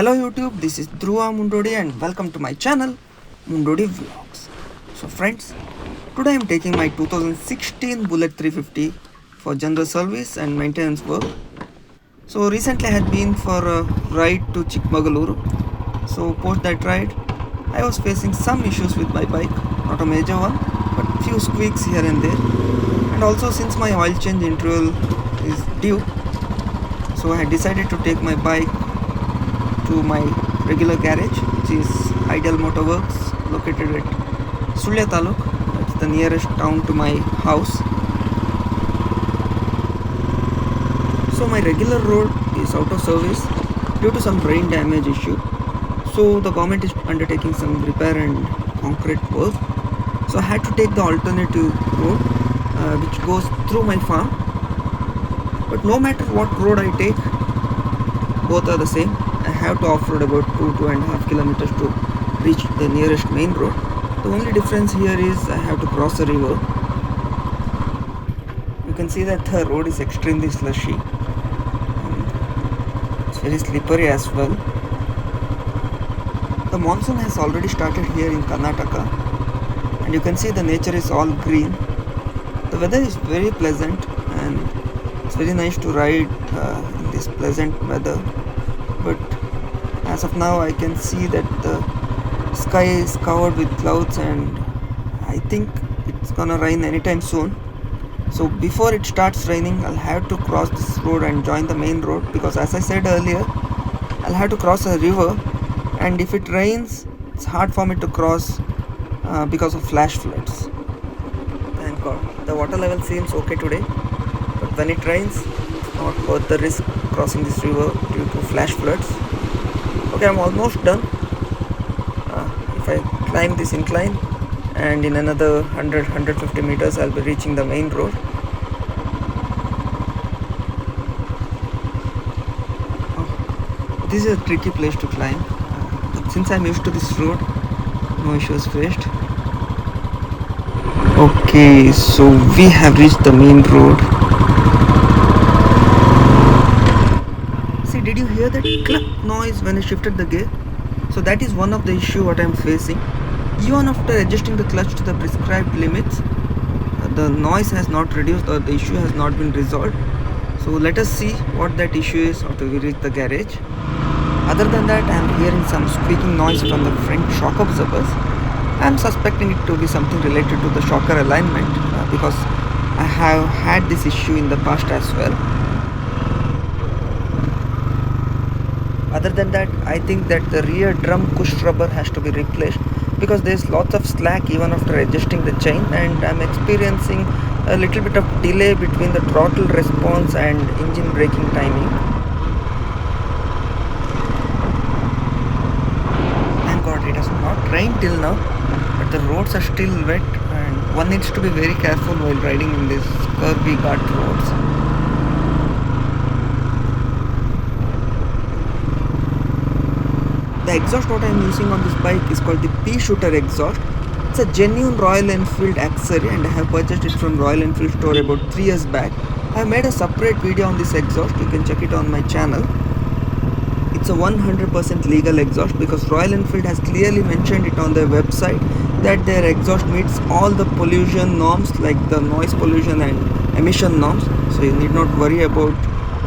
Hello YouTube, this is Dhruva Mundodi and welcome to my channel Mundodi Vlogs. So friends, today I am taking my 2016 Bullet 350 for general service and maintenance work. So recently I had been for a ride to Chikmagaluru. So post that ride, I was facing some issues with my bike, not a major one, but few squeaks here and there. And also since my oil change interval is due, so I had decided to take my bike to my regular garage, which is Ideal Motor Works, located at Sulya Taluk. That's the nearest town to my house. So my regular road is out of service due to some brain damage issue. So the government is undertaking some repair and concrete work. So I had to take the alternative road, which goes through my farm. But no matter what road I take, both are the same. I have to off-road about 2.5 kilometers to reach the nearest main road. The only difference here is I have to cross a river. You can see that the road is extremely slushy. It's very slippery as well. The monsoon has already started here in Karnataka, and you can see the nature is all green. The weather is very pleasant and it's very nice to ride in this pleasant weather. But as of now I can see that the sky is covered with clouds and I think it's gonna rain anytime soon. So before it starts raining, I'll have to cross this road and join the main road, because as I said earlier, I'll have to cross a river, and if it rains it's hard for me to cross because of flash floods. Thank God, the water level seems okay today, but when it rains it's not worth the risk crossing this river due to flash floods. Okay, I'm almost done. If I climb this incline, and in another 100-150 meters I'll be reaching the main road. This is a tricky place to climb, but since I'm used to this road, no issues faced. Okay, so we have reached the main road. See, did you hear that cluck noise when I shifted the gear? So that is one of the issue what I'm facing. Even after adjusting the clutch to the prescribed limits, the noise has not reduced or the issue has not been resolved. So let us see what that issue is after we reach the garage. Other than that, I am hearing some squeaking noise from the front shock absorbers. I am suspecting it to be something related to the shocker alignment, because I have had this issue in the past as well. Other than that, I think that the rear drum push rubber has to be replaced, because there is lots of slack even after adjusting the chain, and I'm experiencing a little bit of delay between the throttle response and engine braking timing. Thank God it has not rained till now, but the roads are still wet and one needs to be very careful while riding in these curvy gut roads. The exhaust what I am using on this bike is called the P-Shooter exhaust. It's a genuine Royal Enfield accessory and I have purchased it from Royal Enfield store about 3 years back. I have made a separate video on this exhaust, you can check it on my channel. It's a 100% legal exhaust, because Royal Enfield has clearly mentioned it on their website that their exhaust meets all the pollution norms like the noise pollution and emission norms. So you need not worry about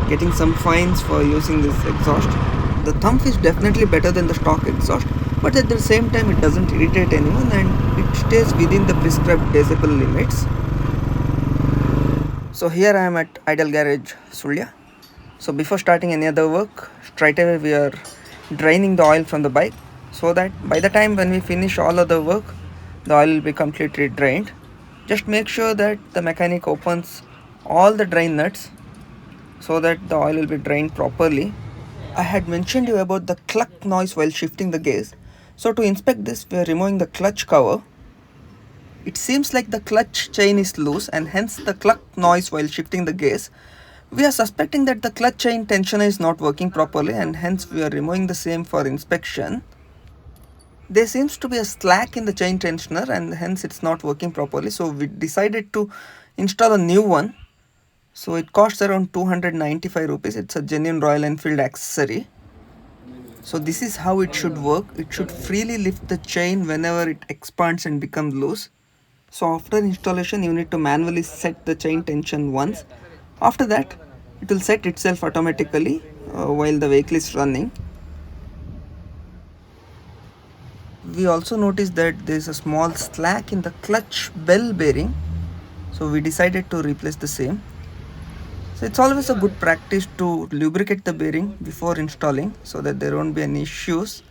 getting some fines for using this exhaust. The thump is definitely better than the stock exhaust, but at the same time it doesn't irritate anyone and it stays within the prescribed decibel limits. So here I am at Ideal Garage Sulya. So before starting any other work, straight away we are draining the oil from the bike, so that by the time when we finish all other work, the oil will be completely drained. Just make sure that the mechanic opens all the drain nuts so that the oil will be drained properly. I had mentioned you about the cluck noise while shifting the gears. So to inspect this, we are removing the clutch cover. It seems like the clutch chain is loose and hence the cluck noise while shifting the gears. We are suspecting that the clutch chain tensioner is not working properly and hence we are removing the same for inspection. There seems to be a slack in the chain tensioner and hence it's not working properly. So we decided to install a new one. So it costs around 295 rupees. It's a genuine Royal Enfield accessory. So this is how it should work. It should freely lift the chain whenever it expands and becomes loose. So after installation you need to manually set the chain tension once. After that it will set itself automatically while the vehicle is running. We also noticed that there is a small slack in the clutch bell bearing, so we decided to replace the same. So it's always a good practice to lubricate the bearing before installing so that there won't be any issues.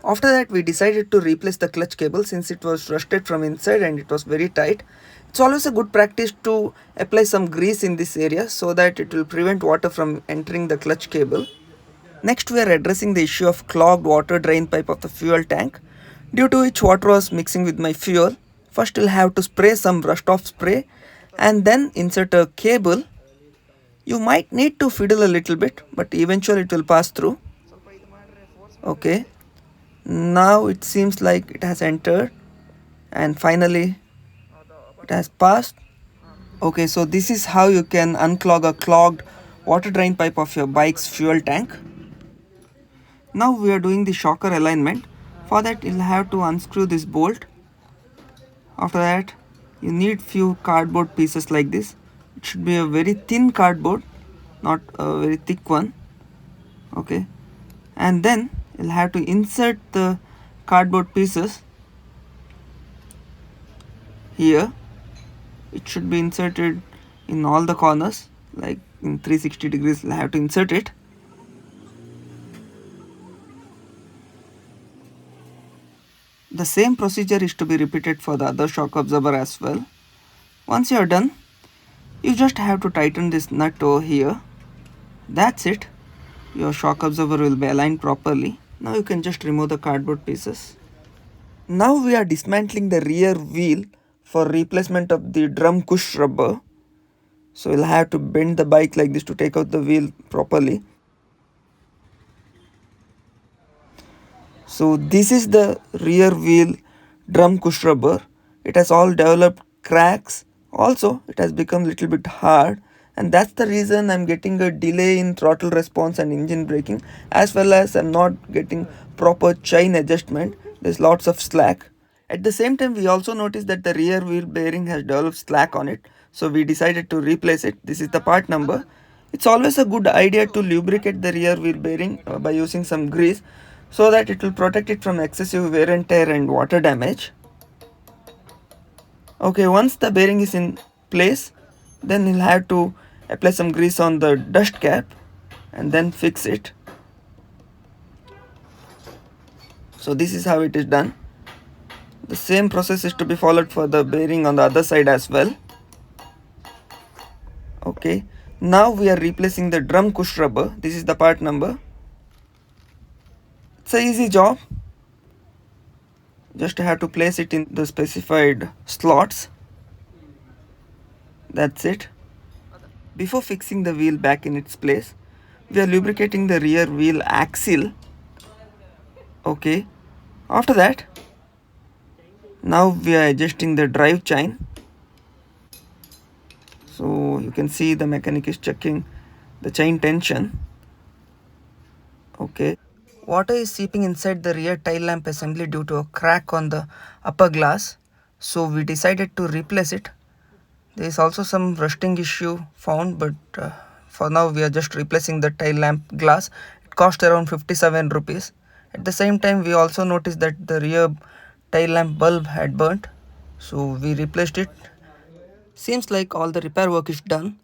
After that we decided to replace the clutch cable since it was rusted from inside and it was very tight. It's always a good practice to apply some grease in this area so that it will prevent water from entering the clutch cable. Next we are addressing the issue of clogged water drain pipe of the fuel tank, due to which water was mixing with my fuel. First you'll have to spray some rust off spray and then insert a cable. You might need to fiddle a little bit but eventually it will pass through. Okay, now it seems like it has entered and finally it has passed. Okay, so this is how you can unclog a clogged water drain pipe of your bike's fuel tank. Now we are doing the shocker alignment. For that you'll have to unscrew this bolt. After that you need few cardboard pieces like this. It should be a very thin cardboard, not a very thick one. Okay, and then you'll have to insert the cardboard pieces here. It should be inserted in all the corners, like in 360 degrees you'll have to insert it. The same procedure is to be repeated for the other shock absorber as well. Once you are done, you just have to tighten this nut over here. That's it. Your shock absorber will be aligned properly. Now you can just remove the cardboard pieces. Now we are dismantling the rear wheel for replacement of the drum cush rubber. So you'll have to bend the bike like this to take out the wheel properly. So this is the rear wheel drum cush rubber. It has all developed cracks. Also it has become a little bit hard, and that's the reason I'm getting a delay in throttle response and engine braking, as well as I'm not getting proper chain adjustment. There's lots of slack. At the same time we also noticed that the rear wheel bearing has developed slack on it, so we decided to replace it. This is the part number. It's always a good idea to lubricate the rear wheel bearing by using some grease, so that it will protect it from excessive wear and tear and water damage. Okay, once the bearing is in place, then you'll have to apply some grease on the dust cap and then fix it. So this is how it is done. The same process is to be followed for the bearing on the other side as well. Okay, now we are replacing the drum cush rubber. This is the part number. It's an easy job. Just have to place it in the specified slots. That's it. Before fixing the wheel back in its place, we are lubricating the rear wheel axle. Okay, after that, now we are adjusting the drive chain. So you can see the mechanic is checking the chain tension. Okay, water is seeping inside the rear tail lamp assembly due to a crack on the upper glass, so we decided to replace it. There is also some rusting issue found, but for now we are just replacing the tail lamp glass. It cost around 57 rupees. At the same time we also noticed that the rear tail lamp bulb had burnt, so we replaced it. Seems like all the repair work is done.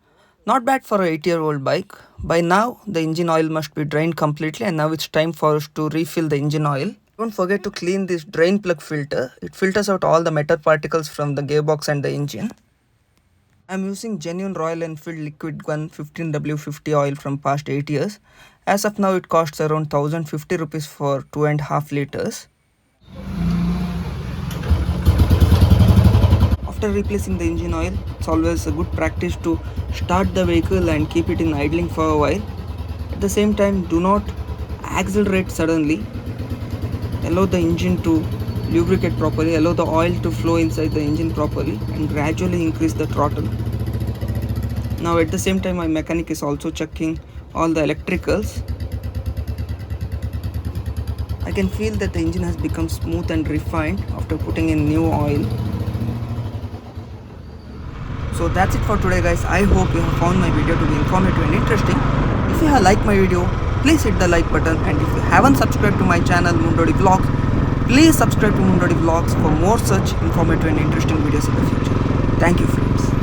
Not bad for a 8-year-old bike. By now the engine oil must be drained completely, and now it's time for us to refill the engine oil. Don't forget to clean this drain plug filter. It filters out all the metal particles from the gearbox and the engine. I'm using genuine Royal Enfield Liquid Gun 15W50 oil from past 8 years. As of now it costs around 1050 rupees for 2.5 liters. After replacing the engine oil, it's always a good practice to start the vehicle and keep it in idling for a while. At the same time, do not accelerate suddenly. Allow the engine to lubricate properly, allow the oil to flow inside the engine properly, and gradually increase the throttle. Now at the same time my mechanic is also checking all the electricals. I can feel that the engine has become smooth and refined after putting in new oil. So that's it for today guys. I hope you have found my video to be informative and interesting. If you have liked my video, please hit the like button, and if you haven't subscribed to my channel Mundodi Vlogs, please subscribe to Mundodi Vlogs for more such informative and interesting videos in the future. Thank you friends.